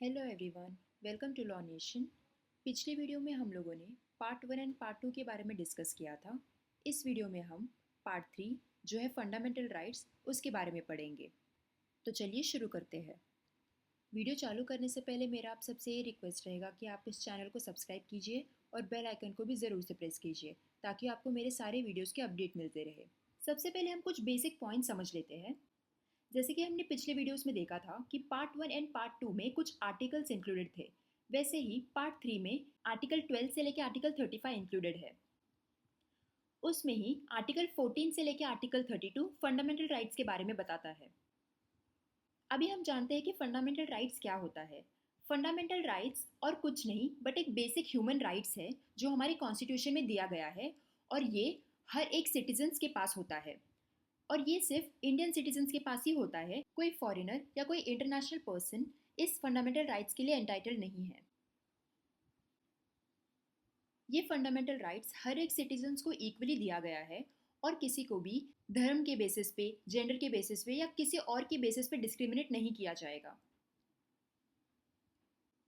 Hello everyone, welcome to Law Nation. पिछली video में हम लोगों ने पार्ट 1 एंड पार्ट 2 के बारे में डिस्कस किया था। इस वीडियो में हम पार्ट 3 जो है फंडामेंटल राइट्स उसके बारे में पढ़ेंगे। तो चलिए शुरू करते हैं। वीडियो चालू करने से पहले मेरा आप सबसे ये रिक्वेस्ट रहेगा कि आप इस चैनल को सब्सक्राइब कीजिए और बेल आइकन को भी ज़रूर से प्रेस कीजिए ताकि आपको मेरे सारे वीडियोज़ के अपडेट मिलते रहे। सबसे पहले हम कुछ बेसिक पॉइंट समझ लेते हैं। जैसे कि हमने पिछले वीडियोस में देखा था कि पार्ट 1 एंड पार्ट 2 में कुछ आर्टिकल्स इंक्लूडेड थे, वैसे ही पार्ट 3 में आर्टिकल 12 से लेकर आर्टिकल 35 इंक्लूडेड है। उसमें ही आर्टिकल 14 से लेकर आर्टिकल 32 फंडामेंटल राइट्स के बारे में बताता है। अभी हम जानते हैं कि फंडामेंटल राइट्स क्या होता है। फंडामेंटल राइट्स और कुछ नहीं बट एक बेसिक ह्यूमन राइट्स है जो हमारे कॉन्स्टिट्यूशन में दिया गया है और ये हर एक सिटीजन्स के पास होता है। और ये सिर्फ इंडियन सिटीजन्स के पास ही होता है, कोई फॉरेनर या कोई इंटरनेशनल पर्सन इस फंडामेंटल राइट्स के लिए एंटाइटल नहीं है। ये फंडामेंटल राइट्स हर एक सिटीजन्स को इक्वली दिया गया है और किसी को भी धर्म के बेसिस पे, जेंडर के बेसिस पे या किसी और के बेसिस पे डिस्क्रिमिनेट नहीं किया जाएगा।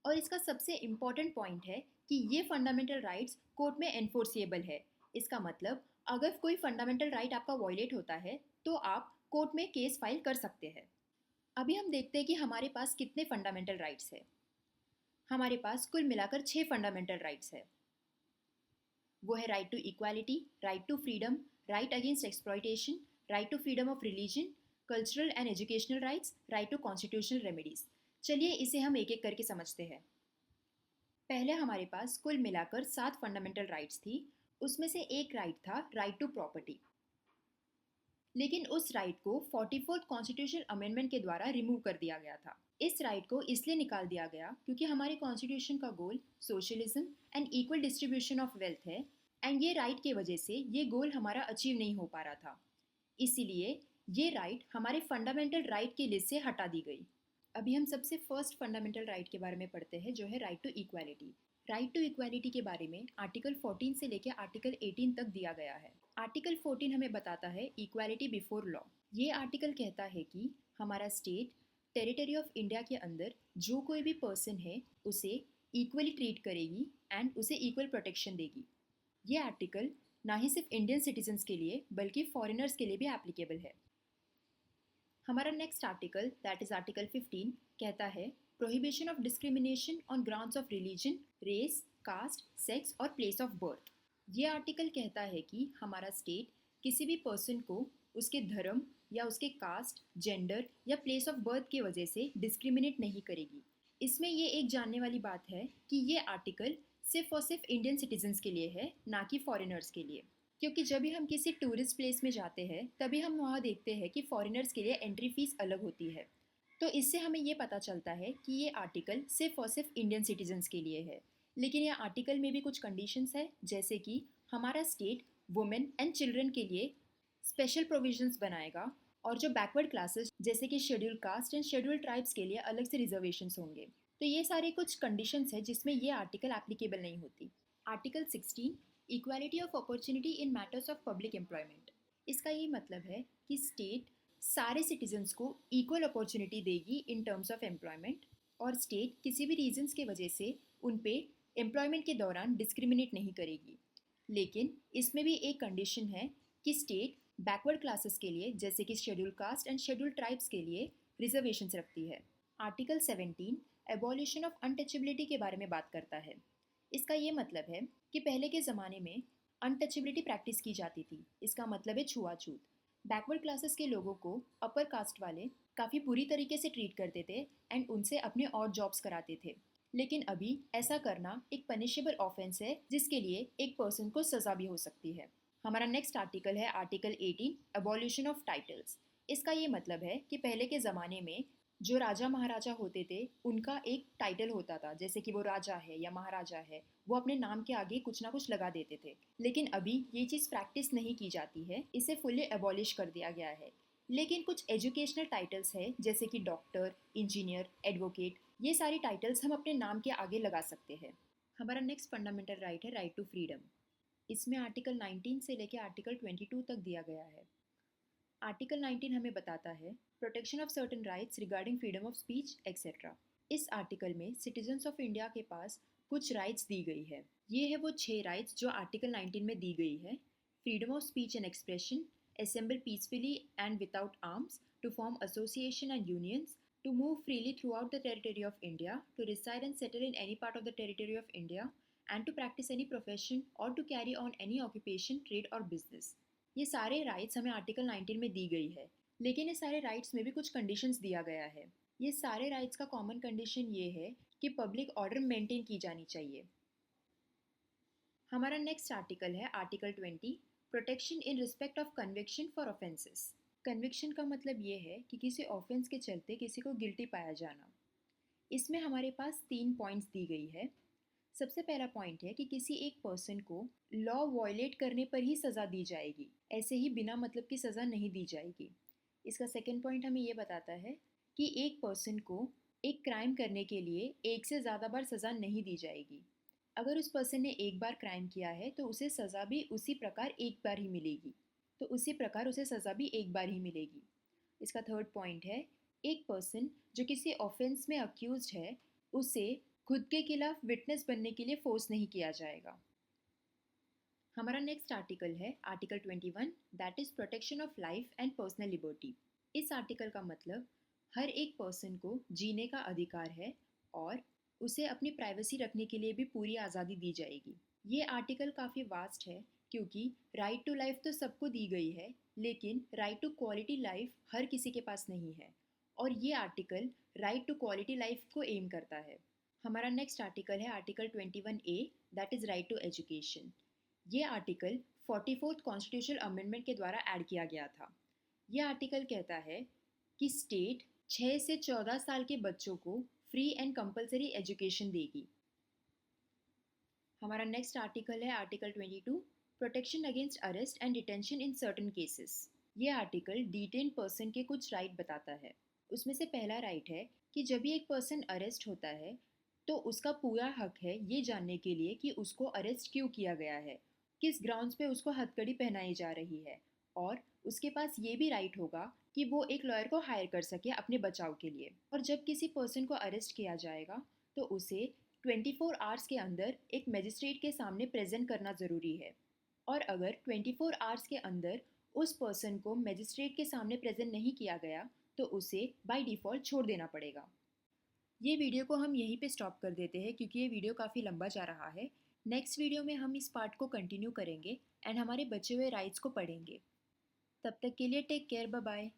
और इसका सबसे इम्पॉर्टेंट पॉइंट है कि ये फंडामेंटल राइट्स कोर्ट में एनफोर्सिएबल है। इसका मतलब अगर कोई फंडामेंटल राइट आपका वायलेट होता है तो आप कोर्ट में केस फाइल कर सकते हैं। अभी हम देखते हैं कि हमारे पास कितने फंडामेंटल राइट्स है। हमारे पास कुल मिलाकर 6 फंडामेंटल राइट्स है। वो है right to equality, right to freedom, right against exploitation, right to freedom of religion, cultural and educational rights, right to constitutional remedies. चलिए इसे हम एक एक करके समझते हैं। पहले हमारे पास कुल मिलाकर 7 फंडामेंटल राइट्स थी। उसमें से एक राइट था राइट टू प्रॉपर्टी, लेकिन उस राइट को 44th कॉन्स्टिट्यूशनल अमेंडमेंट के द्वारा रिमूव कर दिया गया था। इस राइट को इसलिए निकाल दिया गया क्योंकि हमारे कॉन्स्टिट्यूशन का goal socialism and equal distribution of wealth है एंड ये राइट के वजह से ये गोल हमारा अचीव नहीं हो पा रहा था। इसीलिए ये राइट हमारे फंडामेंटल राइट की लिस्ट से हटा दी गई। अभी हम सबसे फर्स्ट फंडामेंटल राइट के बारे में पढ़ते हैं जो है right to equality. Right to equality के बारे में आर्टिकल 14 से लेकर आर्टिकल 18 तक दिया गया है। आर्टिकल 14 हमें बताता है इक्वालिटी बिफोर लॉ। ये आर्टिकल कहता है कि हमारा स्टेट टेरिटरी ऑफ इंडिया के अंदर जो कोई भी पर्सन है उसे इक्वली ट्रीट करेगी एंड उसे इक्वल प्रोटेक्शन देगी। ये आर्टिकल ना ही सिर्फ इंडियन सिटीजन्स के लिए बल्कि फॉरेनर्स के लिए भी एप्लीकेबल है। हमारा next article that is article 15 कहता है prohibition of discrimination on grounds of religion, race, caste, sex और प्लेस ऑफ बर्थ। ये आर्टिकल कहता है कि हमारा स्टेट किसी भी पर्सन को उसके धर्म या उसके कास्ट, जेंडर या प्लेस ऑफ बर्थ की वजह से डिस्क्रिमिनेट नहीं करेगी। इसमें ये एक जानने वाली बात है कि ये आर्टिकल सिर्फ और सिर्फ इंडियन सिटीजन्स के लिए है, ना कि फॉरेनर्स के लिए। क्योंकि जब भी हम किसी टूरिस्ट प्लेस में जाते हैं तभी हम वहाँ देखते हैं कि फॉरेनर्स के लिए एंट्री फीस अलग होती है। तो इससे हमें ये पता चलता है कि ये आर्टिकल सिर्फ और सिर्फ इंडियन सिटीजन्स के लिए है। लेकिन ये आर्टिकल में भी कुछ कंडीशंस है, जैसे कि हमारा स्टेट वुमेन एंड चिल्ड्रन के लिए स्पेशल प्रोविजंस बनाएगा और जो बैकवर्ड क्लासेस जैसे कि schedule caste and schedule tribes के लिए अलग से रिजर्वेशंस होंगे। तो ये सारे कुछ कंडीशंस है जिसमें ये आर्टिकल एप्लीकेबल नहीं होती। Article 16 equality of opportunity in matters of public employment. इसका ये मतलब है कि स्टेट सारे सिटीजन्स को इक्वल अपॉर्चुनिटी देगी इन टर्म्स ऑफ एम्प्लॉयमेंट और स्टेट किसी भी रीजंस के वजह से उन पे एम्प्लॉयमेंट के दौरान डिस्क्रिमिनेट नहीं करेगी। लेकिन इसमें भी एक कंडीशन है कि स्टेट बैकवर्ड क्लासेस के लिए जैसे कि schedule caste and schedule tribes के लिए रिजर्वेशंस रखती है। आर्टिकल 17 एबॉलिशन ऑफ अनटचेबिलिटी के बारे में बात करता है। इसका ये मतलब है कि पहले के ज़माने में अनटचेबिलिटी प्रैक्टिस की जाती थी। इसका मतलब है छुआछूत। बैकवर्ड क्लासेस के लोगों को अपर कास्ट वाले काफ़ी बुरी तरीके से ट्रीट करते थे एंड उनसे अपने और जॉब्स कराते थे। लेकिन अभी ऐसा करना एक पनिशेबल ऑफेंस है जिसके लिए एक पर्सन को सज़ा भी हो सकती है। हमारा नेक्स्ट आर्टिकल है आर्टिकल 18 एबॉलिशन ऑफ टाइटल्स। इसका ये मतलब है कि पहले के ज़माने में जो राजा महाराजा होते थे उनका एक टाइटल होता था, जैसे कि वो राजा है या महाराजा है, वो अपने नाम के आगे कुछ ना कुछ लगा देते थे। लेकिन अभी ये चीज़ प्रैक्टिस नहीं की जाती है, इसे फुल्ली एबॉलिश कर दिया गया है। लेकिन कुछ एजुकेशनल टाइटल्स है जैसे कि डॉक्टर, इंजीनियर, एडवोकेट, ये सारी टाइटल्स हम अपने नाम के आगे लगा सकते हैं। हमारा नेक्स्ट फंडामेंटल राइट है राइट टू फ्रीडम। इसमें आर्टिकल 19 से लेकर आर्टिकल 22 तक दिया गया है। आर्टिकल 19 हमें बताता है protection of certain rights regarding freedom of speech etcetera. इस आर्टिकल में सिटीजन्स ऑफ इंडिया के पास कुछ राइट्स दी गई है। ये है वो 6 राइट्स जो आर्टिकल 19 में दी गई है। Freedom of speech and expression, assemble peacefully and without arms, to form association and unions, to move freely throughout the territory of India, to reside and settle in any part of the territory of India, and to practice any profession or to carry on any occupation, trade or business। ये सारे rights हमें article 19 में दी गई है, लेकिन इस सारे rights में भी कुछ कंडीशंस दिया गया है। ये सारे राइट्स का कॉमन कंडीशन ये है कि पब्लिक ऑर्डर मेंटेन की जानी चाहिए। हमारा नेक्स्ट आर्टिकल है article 20, protection in respect of conviction for offences. Conviction का मतलब ये है कि किसी ऑफेंस के चलते किसी को गिल्टी पाया जाना। इसमें हमारे पास 3 पॉइंट्स दी गई है। सबसे पहला पॉइंट है कि किसी एक पर्सन को लॉ वायलेट करने पर ही सज़ा दी जाएगी, ऐसे ही बिना मतलब की सज़ा नहीं दी जाएगी। इसका सेकंड पॉइंट हमें ये बताता है कि एक पर्सन को एक क्राइम करने के लिए एक से ज़्यादा बार सज़ा नहीं दी जाएगी। अगर उस पर्सन ने एक बार क्राइम किया है तो उसे सज़ा भी उसी प्रकार एक बार ही मिलेगी, तो उसी प्रकार उसे सज़ा भी एक बार ही मिलेगी। इसका थर्ड पॉइंट है, एक पर्सन जो किसी ऑफेंस में अक्यूज्ड है उसे खुद के खिलाफ विटनेस बनने के लिए फोर्स नहीं किया जाएगा। हमारा नेक्स्ट आर्टिकल है article 21, that is protection of life and personal liberty. इस आर्टिकल का मतलब हर एक पर्सन को जीने का अधिकार है और उसे अपनी प्राइवेसी रखने के लिए भी पूरी आज़ादी दी जाएगी। ये आर्टिकल काफ़ी वास्ट है क्योंकि राइट टू लाइफ तो सबको दी गई है, लेकिन राइट टू क्वालिटी लाइफ हर किसी के पास नहीं है, और ये आर्टिकल राइट टू क्वालिटी लाइफ को एम करता है। हमारा नेक्स्ट आर्टिकल है article 21A, that is right to education. ये आर्टिकल 44th कॉन्स्टिट्यूशनल अमेंडमेंट के द्वारा ऐड किया गया था। ये आर्टिकल कहता है कि स्टेट 6 से 14 साल के बच्चों को फ्री एंड कंपलसरी एजुकेशन देगी। हमारा नेक्स्ट आर्टिकल है article 22, protection against arrest and detention in certain cases. ये आर्टिकल डिटेन पर्सन के कुछ राइट बताता है। उसमें से पहला राइट है कि जब भी एक पर्सन अरेस्ट होता है तो उसका पूरा हक है ये जानने के लिए कि उसको अरेस्ट क्यों किया गया है, किस ग्राउंड्स पे उसको हथकड़ी पहनाई जा रही है, और उसके पास ये भी राइट होगा कि वो एक लॉयर को हायर कर सके अपने बचाव के लिए। और जब किसी पर्सन को अरेस्ट किया जाएगा तो उसे 24 आवर्स के अंदर एक मजिस्ट्रेट के सामने प्रेजेंट करना ज़रूरी है, और अगर 24 आवर्स के अंदर उस पर्सन को मजिस्ट्रेट के सामने प्रेजेंट नहीं किया गया तो उसे बाय डिफ़ॉल्ट छोड़ देना पड़ेगा। ये वीडियो को हम यहीं पे स्टॉप कर देते हैं क्योंकि ये वीडियो काफ़ी लंबा जा रहा है। नेक्स्ट वीडियो में हम इस पार्ट को कंटिन्यू करेंगे एंड हमारे बचे हुए राइट्स को पढ़ेंगे। तब तक के लिए टेक केयर, बाय बाय।